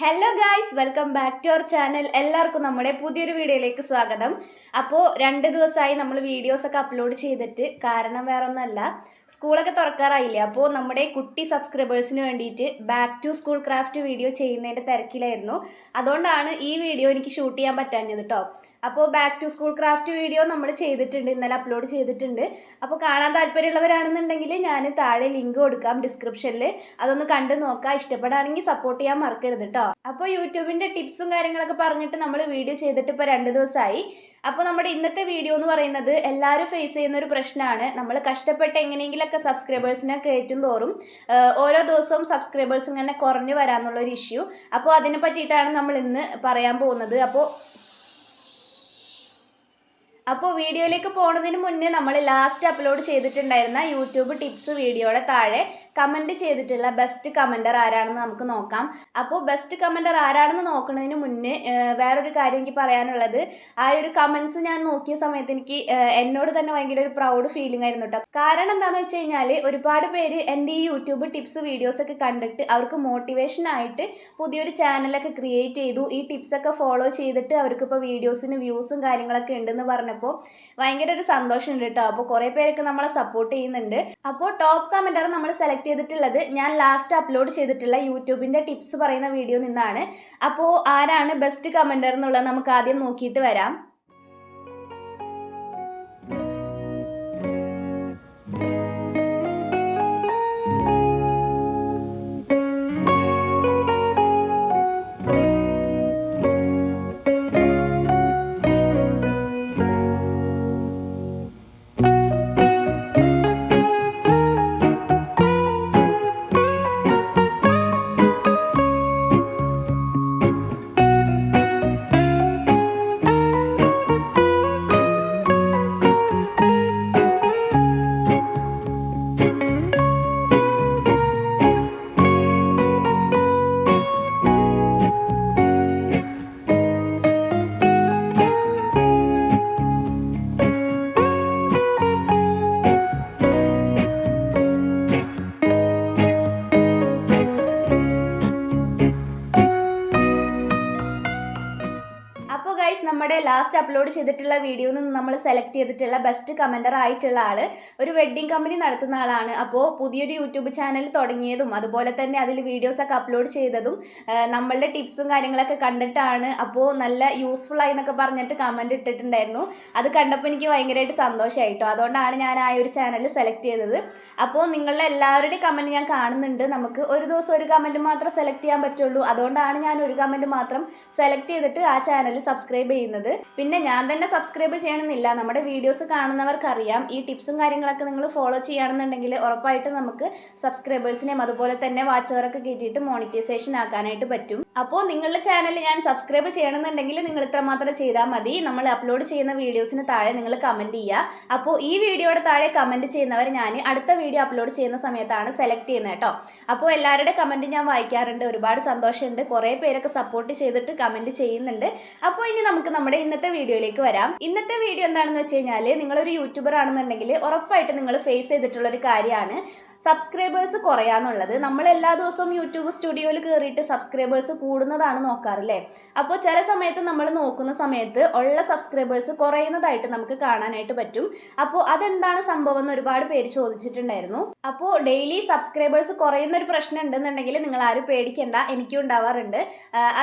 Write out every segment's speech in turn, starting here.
Hello guys, welcome back to our channel. എല്ലാവർക്കും നമ്മുടെ പുതിയൊരു വീഡിയോയിലേക്ക് സ്വാഗതം. അപ്പോൾ 2 ദിവസമായി നമ്മൾ വീഡിയോസൊക്കെ അപ്ലോഡ് ചെയ്തിട്ട്. കാരണം വേറെ ഒന്നല്ല, സ്കൂളൊക്കെ തുറക്കാറായില്ലേ. അപ്പോൾ നമ്മുടെ കുട്ടി സബ്സ്ക്രൈബേഴ്സിന് വേണ്ടിയിട്ട് back to school craft video ചെയ്യുന്നതിൻ്റെ തിരക്കിലായിരുന്നു. അതുകൊണ്ടാണ് ഈ വീഡിയോ എനിക്ക് ഷൂട്ട് ചെയ്യാൻ പറ്റാഞ്ഞത് കേട്ടോ. അപ്പോൾ back to school craft video നമ്മൾ ചെയ്തിട്ടുണ്ട്, ഇന്നലെ അപ്ലോഡ് ചെയ്തിട്ടുണ്ട്. അപ്പോൾ കാണാൻ താല്പര്യമുള്ളവരാണെന്നുണ്ടെങ്കിൽ ഞാൻ താഴെ ലിങ്ക് കൊടുക്കാം ഡിസ്ക്രിപ്ഷനിൽ. അതൊന്ന് കണ്ടു നോക്കാം. ഇഷ്ടപ്പെടുകയാണെങ്കിൽ സപ്പോർട്ട് ചെയ്യാൻ മറക്കരുത് കേട്ടോ. അപ്പോൾ യൂട്യൂബിൻ്റെ ടിപ്സും കാര്യങ്ങളൊക്കെ പറഞ്ഞിട്ട് നമ്മൾ വീഡിയോ ചെയ്തിട്ട് ഇപ്പോൾ 2 ദിവസമായി. അപ്പോൾ നമ്മുടെ ഇന്നത്തെ വീഡിയോ എന്ന് പറയുന്നത് എല്ലാവരും ഫേസ് ചെയ്യുന്ന ഒരു പ്രശ്നമാണ്. നമ്മൾ കഷ്ടപ്പെട്ട് എങ്ങനെയെങ്കിലൊക്കെ സബ്സ്ക്രൈബേഴ്സിനെ കയറ്റും തോറും ഓരോ ദിവസവും സബ്സ്ക്രൈബേഴ്സ് ഇങ്ങനെ കുറഞ്ഞു വരാമെന്നുള്ളൊരു ഇഷ്യൂ. അപ്പോൾ അതിനെ പറ്റിയിട്ടാണ് നമ്മൾ ഇന്ന് പറയാൻ പോകുന്നത്. അപ്പോൾ വീഡിയോയിലേക്ക് പോകുന്നതിന് മുന്നേ നമ്മൾ ലാസ്റ്റ് അപ്ലോഡ് ചെയ്തിട്ടുണ്ടായിരുന്ന യൂട്യൂബ് ടിപ്സ് വീഡിയോയുടെ താഴെ കമൻറ്റ് ചെയ്തിട്ടുള്ള ബെസ്റ്റ് കമൻറ്റർ ആരാണെന്ന് നമുക്ക് നോക്കാം. അപ്പോൾ ബെസ്റ്റ് കമൻറ്റർ ആരാണെന്ന് നോക്കുന്നതിന് മുന്നേ വേറൊരു കാര്യം എനിക്ക് പറയാനുള്ളത്, ആ ഒരു കമൻസ് ഞാൻ നോക്കിയ സമയത്ത് എനിക്ക് എന്നോട് തന്നെ ഭയങ്കര ഒരു പ്രൗഡ് ഫീലിംഗ് ആയിരുന്നു കേട്ടോ. കാരണം എന്താണെന്ന് വെച്ച് കഴിഞ്ഞാൽ ഒരുപാട് പേര് എൻ്റെ ഈ യൂട്യൂബ് ടിപ്സ് വീഡിയോസൊക്കെ കണ്ടിട്ട് അവർക്ക് മോട്ടിവേഷൻ ആയിട്ട് പുതിയൊരു ചാനലൊക്കെ ക്രിയേറ്റ് ചെയ്തു. ഈ ടിപ്സൊക്കെ ഫോളോ ചെയ്തിട്ട് അവർക്കിപ്പോൾ വീഡിയോസിന് വ്യൂസും കാര്യങ്ങളൊക്കെ ഉണ്ടെന്ന് പറഞ്ഞപ്പോൾ ഭയങ്കര ഒരു സന്തോഷമുണ്ട് കേട്ടോ. അപ്പോൾ കുറേ പേരൊക്കെ നമ്മളെ സപ്പോർട്ട് ചെയ്യുന്നുണ്ട്. അപ്പോൾ ടോപ്പ് കമൻറ്റർ നമ്മൾ സെലക്ട് ചെയ്തിട്ടുള്ളത് ഞാൻ ലാസ്റ്റ് അപ്ലോഡ് ചെയ്തിട്ടുള്ള യൂട്യൂബിൻ്റെ ടിപ്സ് പറയുന്ന വീഡിയോ നിന്നാണ്. അപ്പോൾ ആരാണ് ബെസ്റ്റ് കമൻറ്റർ എന്നുള്ളത് നമുക്ക് ആദ്യം നോക്കിയിട്ട് വരാം. നമ്മുടെ ലാസ്റ്റ് അപ്ലോഡ് ചെയ്തിട്ടുള്ള വീഡിയോയിൽ നിന്ന് നമ്മൾ സെലക്ട് ചെയ്തിട്ടുള്ള ബെസ്റ്റ് കമൻറ്റർ ആയിട്ടുള്ള ആൾ ഒരു വെഡ്ഡിംഗ് കമ്പനി നടത്തുന്ന ആളാണ്. അപ്പോൾ പുതിയൊരു യൂട്യൂബ് ചാനൽ തുടങ്ങിയതും അതുപോലെ തന്നെ അതിൽ വീഡിയോസൊക്കെ അപ്ലോഡ് ചെയ്തതും നമ്മളുടെ ടിപ്സും കാര്യങ്ങളൊക്കെ കണ്ടിട്ടാണ്. അപ്പോൾ നല്ല യൂസ്ഫുൾ ആയി എന്നൊക്കെ പറഞ്ഞിട്ട് കമൻറ്റ് ഇട്ടിട്ടുണ്ടായിരുന്നു. അത് കണ്ടപ്പോൾ എനിക്ക് ഭയങ്കരമായിട്ട് സന്തോഷമായിട്ടോ. അതുകൊണ്ടാണ് ഞാൻ ആ ഒരു ചാനൽ സെലക്ട് ചെയ്തത്. അപ്പോൾ നിങ്ങളുടെ എല്ലാവരുടെയും കമൻറ്റ് ഞാൻ കാണുന്നുണ്ട്. നമുക്ക് ഒരു ദിവസം ഒരു കമൻറ്റ് മാത്രം സെലക്ട് ചെയ്യാൻ പറ്റുള്ളൂ. അതുകൊണ്ടാണ് ഞാൻ ഒരു കമൻറ്റ് മാത്രം സെലക്ട് ചെയ്തിട്ട് ആ ചാനൽ സബ്സ്ക്രൈബ് ചെയ്യുന്നത്. പിന്നെ ഞാൻ തന്നെ സബ്സ്ക്രൈബ് ചെയ്യണമെന്നില്ല, നമ്മുടെ വീഡിയോസ് കാണുന്നവർക്കറിയാം. ഈ ടിപ്സും കാര്യങ്ങളൊക്കെ നിങ്ങൾ ഫോളോ ചെയ്യുകയാണെന്നുണ്ടെങ്കിൽ ഉറപ്പായിട്ട് നമുക്ക് സബ്സ്ക്രൈബേഴ്സിനെയും അതുപോലെ തന്നെ വാച്ചവറൊക്കെ കിട്ടിയിട്ട് മോണിറ്റൈസേഷൻ ആക്കാനായിട്ട് പറ്റും. അപ്പോൾ നിങ്ങളുടെ ചാനൽ ഞാൻ സബ്സ്ക്രൈബ് ചെയ്യണമെന്നുണ്ടെങ്കിൽ നിങ്ങൾ ഇത്രമാത്രം ചെയ്താൽ മതി. നമ്മൾ അപ്ലോഡ് ചെയ്യുന്ന വീഡിയോസിന് താഴെ നിങ്ങൾ കമൻറ്റ് ചെയ്യുക. അപ്പോൾ ഈ വീഡിയോയുടെ താഴെ കമൻറ്റ് ചെയ്യുന്നവർ ഞാൻ അടുത്ത വീഡിയോ അപ്ലോഡ് ചെയ്യുന്ന സമയത്താണ് സെലക്ട് ചെയ്യുന്നത് കേട്ടോ. അപ്പോൾ എല്ലാവരുടെ കമൻറ്റ് ഞാൻ വായിക്കാറുണ്ട്. ഒരുപാട് സന്തോഷമുണ്ട്. കുറേ പേരൊക്കെ സപ്പോർട്ട് ചെയ്തിട്ട് കമൻറ്റ് ചെയ്യുന്നുണ്ട്. അപ്പോൾ ഇനി നമുക്ക് നമ്മുടെ ഇന്നത്തെ വീഡിയോയിലേക്ക് വരാം. ഇന്നത്തെ വീഡിയോ എന്താണെന്ന് വെച്ച് കഴിഞ്ഞാൽ, നിങ്ങളൊരു യൂട്യൂബർ ആണെന്നുണ്ടെങ്കിൽ ഉറപ്പായിട്ട് നിങ്ങൾ ഫേസ് ചെയ്തിട്ടുള്ളൊരു കാര്യമാണ് സബ്സ്ക്രൈബേഴ്സ് കുറയാന്നുള്ളത്. നമ്മൾ എല്ലാ ദിവസവും യൂട്യൂബ് സ്റ്റുഡിയോയിൽ കയറിയിട്ട് സബ്സ്ക്രൈബേഴ്സ് കൂടുന്നതാണ് നോക്കാറില്ലേ. അപ്പോൾ ചില സമയത്ത് നമ്മൾ നോക്കുന്ന സമയത്ത് ഉള്ള സബ്സ്ക്രൈബേഴ്സ് കുറയുന്നതായിട്ട് നമുക്ക് കാണാനായിട്ട് പറ്റും. അപ്പോൾ അതെന്താണ് സംഭവം എന്ന് ഒരുപാട് പേര് ചോദിച്ചിട്ടുണ്ടായിരുന്നു. അപ്പോൾ ഡെയിലി സബ്സ്ക്രൈബേഴ്സ് കുറയുന്ന ഒരു പ്രശ്നം ഉണ്ടെന്നുണ്ടെങ്കിൽ നിങ്ങൾ ആരും പേടിക്കേണ്ട, എനിക്കും ഉണ്ടാവാറുണ്ട്.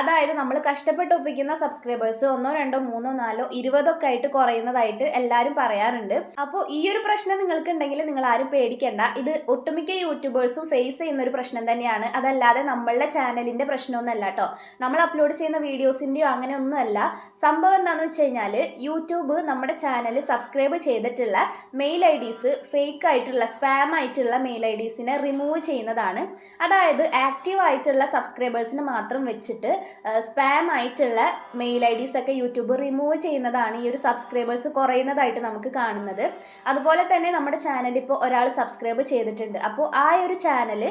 അതായത് നമ്മൾ കഷ്ടപ്പെട്ട് ഒപ്പിക്കുന്ന സബ്സ്ക്രൈബേഴ്സ് 1, 2, 3, 4, 20 ഒക്കെ ആയിട്ട് കുറയുന്നതായിട്ട് എല്ലാവരും പറയാറുണ്ട്. അപ്പോൾ ഈ ഒരു പ്രശ്നം നിങ്ങൾക്ക് ഉണ്ടെങ്കിൽ നിങ്ങൾ ആരും പേടിക്കേണ്ട. ഇത് ഒട്ടുമിക്ക യൂട്യൂബേഴ്സും ഫേസ് ചെയ്യുന്ന ഒരു പ്രശ്നം തന്നെയാണ്. അതല്ലാതെ നമ്മളുടെ ചാനലിൻ്റെ പ്രശ്നമൊന്നുമല്ല കേട്ടോ. നമ്മൾ അപ്ലോഡ് ചെയ്യുന്ന വീഡിയോസിൻ്റെയോ അങ്ങനെ ഒന്നുമല്ല. സംഭവം എന്താണെന്ന് വെച്ച് കഴിഞ്ഞാൽ, യൂട്യൂബ് നമ്മുടെ ചാനൽ സബ്സ്ക്രൈബ് ചെയ്തിട്ടുള്ള മെയിൽ ഐ ഡീസ്, ഫേക്ക് ആയിട്ടുള്ള സ്പാം ആയിട്ടുള്ള മെയിൽ ഐ ഡീസിനെ റിമൂവ് ചെയ്യുന്നതാണ്. അതായത് ആക്റ്റീവ് ആയിട്ടുള്ള സബ്സ്ക്രൈബേഴ്സിന് മാത്രം വെച്ചിട്ട് സ്പാം ആയിട്ടുള്ള മെയിൽ ഐ ഡീസ് ഒക്കെ യൂട്യൂബ് റിമൂവ് ചെയ്യുന്നതാണ് ഈ ഒരു സബ്സ്ക്രൈബേഴ്സ് കുറയുന്നതായിട്ട് നമുക്ക് കാണുന്നത്. അതുപോലെ തന്നെ നമ്മുടെ ചാനൽ ഇപ്പോൾ ഒരാൾ സബ്സ്ക്രൈബ് ചെയ്തിട്ടുണ്ട്. അപ്പോൾ ആ ഒരു ചാനൽ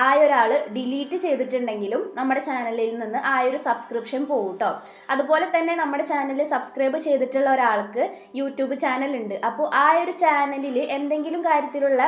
ആ ഒരാൾ ഡിലീറ്റ് ചെയ്തിട്ടുണ്ടെങ്കിലും നമ്മുടെ ചാനലിൽ നിന്ന് ആ ഒരു സബ്സ്ക്രിപ്ഷൻ പോകും കേട്ടോ. അതുപോലെ തന്നെ നമ്മുടെ ചാനൽ സബ്സ്ക്രൈബ് ചെയ്തിട്ടുള്ള ഒരാൾക്ക് യൂട്യൂബ് ചാനൽ ഉണ്ട്. അപ്പോൾ ആ ഒരു ചാനലിൽ എന്തെങ്കിലും കാര്യത്തിലുള്ള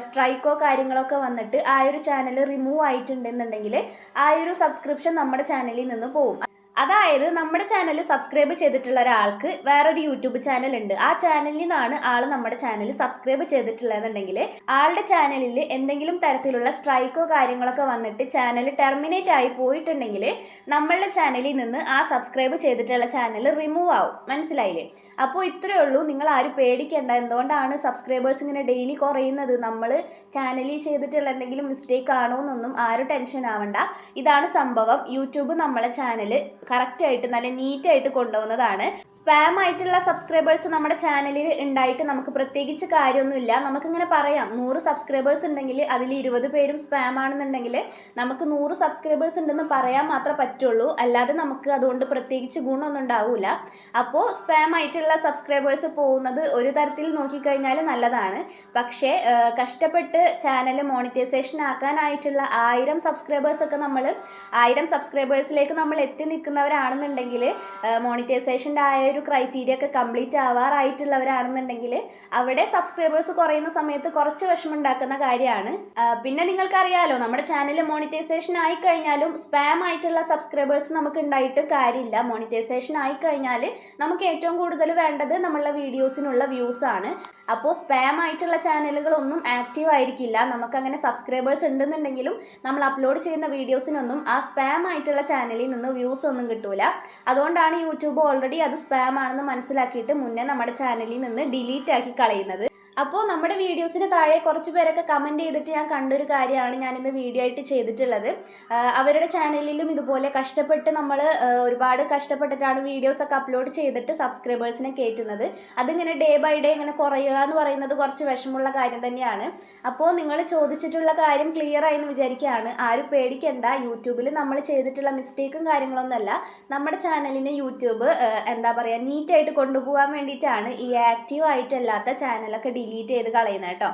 സ്ട്രൈക്കോ കാര്യങ്ങളൊക്കെ വന്നിട്ട് ആ ഒരു ചാനൽ റിമൂവ് ആയിട്ടുണ്ടെന്നുണ്ടെങ്കിൽ ആ ഒരു സബ്സ്ക്രിപ്ഷൻ നമ്മുടെ ചാനലിൽ നിന്ന് പോകും. അതായത് നമ്മുടെ ചാനൽ സബ്സ്ക്രൈബ് ചെയ്തിട്ടുള്ള ഒരാൾക്ക് വേറൊരു യൂട്യൂബ് ചാനൽ ഉണ്ട്. ആ ചാനലിൽ നിന്നാണ് ആൾ നമ്മുടെ ചാനൽ സബ്സ്ക്രൈബ് ചെയ്തിട്ടുള്ളതെന്നുണ്ടെങ്കിൽ ആളുടെ ചാനലിൽ എന്തെങ്കിലും തരത്തിലുള്ള സ്ട്രൈക്കോ കാര്യങ്ങളൊക്കെ വന്നിട്ട് ചാനൽ ടെർമിനേറ്റ് ആയി പോയിട്ടുണ്ടെങ്കിൽ നമ്മളുടെ ചാനലിൽ നിന്ന് ആ സബ്സ്ക്രൈബ് ചെയ്തിട്ടുള്ള ചാനൽ റിമൂവ് ആവും. മനസ്സിലായില്ലേ? അപ്പോൾ ഇത്രയേ ഉള്ളൂ. നിങ്ങൾ ആരും പേടിക്കേണ്ട. എന്തുകൊണ്ടാണ് സബ്സ്ക്രൈബേഴ്സ് ഇങ്ങനെ ഡെയിലി കുറയുന്നത്? നമ്മൾ ചാനലിൽ ചെയ്തിട്ടുള്ള എന്തെങ്കിലും മിസ്റ്റേക്ക് ആണോ എന്നൊന്നും ആരും ടെൻഷൻ ആവണ്ട. ഇതാണ് സംഭവം. യൂട്യൂബ് നമ്മളെ ചാനൽ കറക്റ്റായിട്ട് നല്ല നീറ്റായിട്ട് കൊണ്ടുപോകുന്നതാണ്. സ്പാം ആയിട്ടുള്ള സബ്സ്ക്രൈബേഴ്സ് നമ്മുടെ ചാനലിൽ ഉണ്ടായിട്ട് നമുക്ക് പ്രത്യേകിച്ച് കാര്യമൊന്നുമില്ല. നമുക്കിങ്ങനെ പറയാം, 100 സബ്സ്ക്രൈബേഴ്സ് ഉണ്ടെങ്കിൽ അതിൽ 20 പേരും സ്പാം ആണെന്നുണ്ടെങ്കിൽ നമുക്ക് 100 സബ്സ്ക്രൈബേഴ്സ് ഉണ്ടെന്ന് പറയാൻ മാത്രമേ പറ്റുള്ളൂ. അല്ലാതെ നമുക്ക് അതുകൊണ്ട് പ്രത്യേകിച്ച് ഗുണമൊന്നും ഉണ്ടാവില്ല. അപ്പോൾ സ്പാം ആയിട്ടുള്ള സബ്സ്ക്രൈബേഴ്സ് പോകുന്നത് ഒരു തരത്തിൽ നോക്കിക്കഴിഞ്ഞാൽ നല്ലതാണ്. പക്ഷേ കഷ്ടപ്പെട്ട് ചാനൽ മോണിറ്റൈസേഷൻ ആക്കാനായിട്ടുള്ള 1000 സബ്സ്ക്രൈബേഴ്സൊക്കെ നമ്മൾ 1000 സബ്സ്ക്രൈബേഴ്സിലേക്ക് നമ്മൾ എത്തി നിൽക്കുന്നവരാണെന്നുണ്ടെങ്കിൽ, മോണിറ്റൈസേഷൻ്റെ ആ ഒരു ക്രൈറ്റീരിയ ഒക്കെ കംപ്ലീറ്റ് ആവാറായിട്ടുള്ളവരാണെന്നുണ്ടെങ്കിൽ അവിടെ സബ്സ്ക്രൈബേഴ്സ് കുറയുന്ന സമയത്ത് കുറച്ച് വിഷമം ഉണ്ടാക്കുന്ന കാര്യമാണ്. പിന്നെ നിങ്ങൾക്കറിയാലോ, നമ്മുടെ ചാനൽ മോണിറ്റൈസേഷൻ ആയിക്കഴിഞ്ഞാലും സ്പാം ആയിട്ടുള്ള സബ്സ്ക്രൈബേഴ്സ് നമുക്ക് ഉണ്ടായിട്ട് കാര്യമില്ല. മോണിറ്റൈസേഷൻ ആയിക്കഴിഞ്ഞാൽ നമുക്ക് ഏറ്റവും കൂടുതൽ വേണ്ടത് നമ്മളുടെ വീഡിയോസിനുള്ള വ്യൂസ് ആണ്. അപ്പോൾ സ്പാം ആയിട്ടുള്ള ചാനലുകളൊന്നും ആക്റ്റീവ് ആയിരിക്കില്ല. നമുക്കങ്ങനെ സബ്സ്ക്രൈബേഴ്സ് ഉണ്ടെന്നുണ്ടെങ്കിലും നമ്മൾ അപ്ലോഡ് ചെയ്യുന്ന വീഡിയോസിനൊന്നും ആ സ്പാം ആയിട്ടുള്ള ചാനലിൽ നിന്ന് വ്യൂസ് ഒന്നും കിട്ടൂല. അതുകൊണ്ടാണ് യൂട്യൂബ് ഓൾറെഡി അത് സ്പാം ആണെന്ന് മനസ്സിലാക്കിയിട്ട് മുന്നേ നമ്മുടെ ചാനലിൽ നിന്ന് ഡിലീറ്റ് ആക്കി കളയുന്നത്. അപ്പോൾ നമ്മുടെ വീഡിയോസിന് താഴെ കുറച്ച് പേരൊക്കെ കമൻറ്റ് ചെയ്തിട്ട് ഞാൻ കണ്ടൊരു കാര്യമാണ് ഞാനിന്ന് വീഡിയോ ആയിട്ട് ചെയ്തിട്ടുള്ളത്. അവരുടെ ചാനലിലും ഇതുപോലെ കഷ്ടപ്പെട്ട് നമ്മൾ ഒരുപാട് കഷ്ടപ്പെട്ടിട്ടാണ് വീഡിയോസൊക്കെ അപ്ലോഡ് ചെയ്തിട്ട് സബ്സ്ക്രൈബേഴ്സിനെ കയറ്റുന്നത്. അതിങ്ങനെ ഡേ ബൈ ഡേ ഇങ്ങനെ കുറയുക എന്ന് പറയുന്നത് കുറച്ച് വിഷമമുള്ള കാര്യം തന്നെയാണ്. അപ്പോൾ നിങ്ങൾ ചോദിച്ചിട്ടുള്ള കാര്യം ക്ലിയർ ആയി എന്ന് വിചാരിക്കുകയാണ്. ആരും പേടിക്കണ്ട. യൂട്യൂബിൽ നമ്മൾ ചെയ്തിട്ടുള്ള മിസ്റ്റേക്കും കാര്യങ്ങളൊന്നുമല്ല. നമ്മുടെ ചാനലിനെ യൂട്യൂബ് എന്താ പറയുക, നീറ്റായിട്ട് കൊണ്ടുപോകാൻ വേണ്ടിയിട്ടാണ് ഈ ആക്റ്റീവ് ആയിട്ടല്ലാത്ത ചാനലൊക്കെ ഡിലീറ്റ് ചെയ്ത് കളയുന്നത് കേട്ടോ.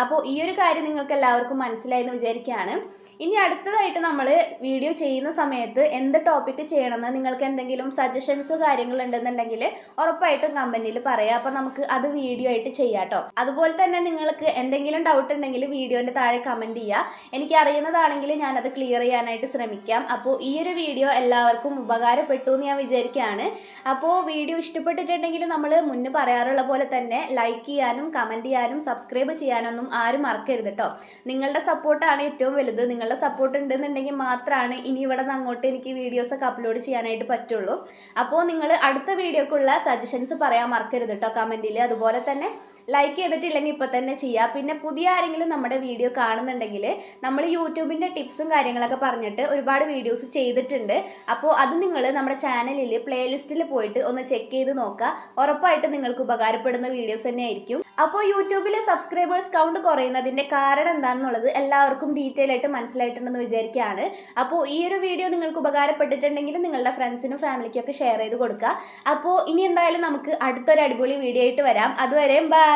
അപ്പോൾ ഈ ഒരു കാര്യം നിങ്ങൾക്ക് എല്ലാവർക്കും മനസ്സിലായെന്ന് വിചാരിക്കുകയാണ്. ഇനി അടുത്തതായിട്ട് നമ്മൾ വീഡിയോ ചെയ്യുന്ന സമയത്ത് എന്ത് ടോപ്പിക്ക് ചെയ്യണമെന്ന് നിങ്ങൾക്ക് എന്തെങ്കിലും സജഷൻസോ കാര്യങ്ങൾ ഉണ്ടെന്നുണ്ടെങ്കിൽ ഉറപ്പായിട്ടും കമൻറ്റിൽ പറയാം. അപ്പോൾ നമുക്ക് അത് വീഡിയോ ആയിട്ട് ചെയ്യാം കേട്ടോ. അതുപോലെ തന്നെ നിങ്ങൾക്ക് എന്തെങ്കിലും ഡൗട്ട് ഉണ്ടെങ്കിൽ വീഡിയോൻ്റെ താഴെ കമൻറ്റ് ചെയ്യുക. എനിക്ക് അറിയുന്നതാണെങ്കിൽ ഞാനത് ക്ലിയർ ചെയ്യാനായിട്ട് ശ്രമിക്കാം. അപ്പോൾ ഈ ഒരു വീഡിയോ എല്ലാവർക്കും ഉപകാരപ്പെട്ടു എന്ന് ഞാൻ വിചാരിക്കുകയാണ്. അപ്പോൾ വീഡിയോ ഇഷ്ടപ്പെട്ടിട്ടുണ്ടെങ്കിൽ നമ്മൾ മുന്നേ പറയാറുള്ള പോലെ തന്നെ ലൈക്ക് ചെയ്യാനും കമൻറ്റ് ചെയ്യാനും സബ്സ്ക്രൈബ് ചെയ്യാനൊന്നും ആരും മറക്കരുത് കേട്ടോ. നിങ്ങളുടെ സപ്പോർട്ടാണ് ഏറ്റവും വലുത്. നിങ്ങളുടെ സപ്പോർട്ട് ഉണ്ടെന്നുണ്ടെങ്കിൽ മാത്രമാണ് ഇനി ഇവിടെ നിന്ന് അങ്ങോട്ട് എനിക്ക് വീഡിയോസൊക്കെ അപ്ലോഡ് ചെയ്യാനായിട്ട് പറ്റുള്ളൂ. അപ്പോൾ നിങ്ങൾ അടുത്ത വീഡിയോക്കുള്ള സജഷൻസ് പറയാൻ മറക്കരുത് കേട്ടോ കമൻറ്റിൽ. അതുപോലെ തന്നെ ലൈക്ക് ചെയ്തിട്ടില്ലെങ്കിൽ ഇപ്പോൾ തന്നെ ചെയ്യുക. പിന്നെ പുതിയ ആരെങ്കിലും നമ്മുടെ വീഡിയോ കാണുന്നുണ്ടെങ്കിൽ നമ്മൾ യൂട്യൂബിൻ്റെ ടിപ്സും കാര്യങ്ങളൊക്കെ പറഞ്ഞിട്ട് ഒരുപാട് വീഡിയോസ് ചെയ്തിട്ടുണ്ട്. അപ്പോൾ അത് നിങ്ങൾ നമ്മുടെ ചാനലിൽ പ്ലേലിസ്റ്റിൽ പോയിട്ട് ഒന്ന് ചെക്ക് ചെയ്ത് നോക്കുക. ഉറപ്പായിട്ട് നിങ്ങൾക്ക് ഉപകാരപ്പെടുന്ന വീഡിയോസ് തന്നെ ആയിരിക്കും. അപ്പോൾ യൂട്യൂബിൽ സബ്സ്ക്രൈബേഴ്സ് കൗണ്ട് കുറയുന്നതിൻ്റെ കാരണം എന്താണെന്നുള്ളത് എല്ലാവർക്കും ഡീറ്റെയിൽ ആയിട്ട് മനസ്സിലായിട്ടുണ്ടെന്ന് വിചാരിക്കുകയാണ്. അപ്പോൾ ഈ ഒരു വീഡിയോ നിങ്ങൾക്ക് ഉപകാരപ്പെട്ടിട്ടുണ്ടെങ്കിൽ നിങ്ങളുടെ ഫ്രണ്ട്സിനും ഫാമിലിക്കൊക്കെ ഷെയർ ചെയ്ത് കൊടുക്കുക. അപ്പോൾ ഇനി എന്തായാലും നമുക്ക് അടുത്തൊരു അടിപൊളി വീഡിയോ ആയിട്ട് വരാം. അതുവരെയും ബൈ.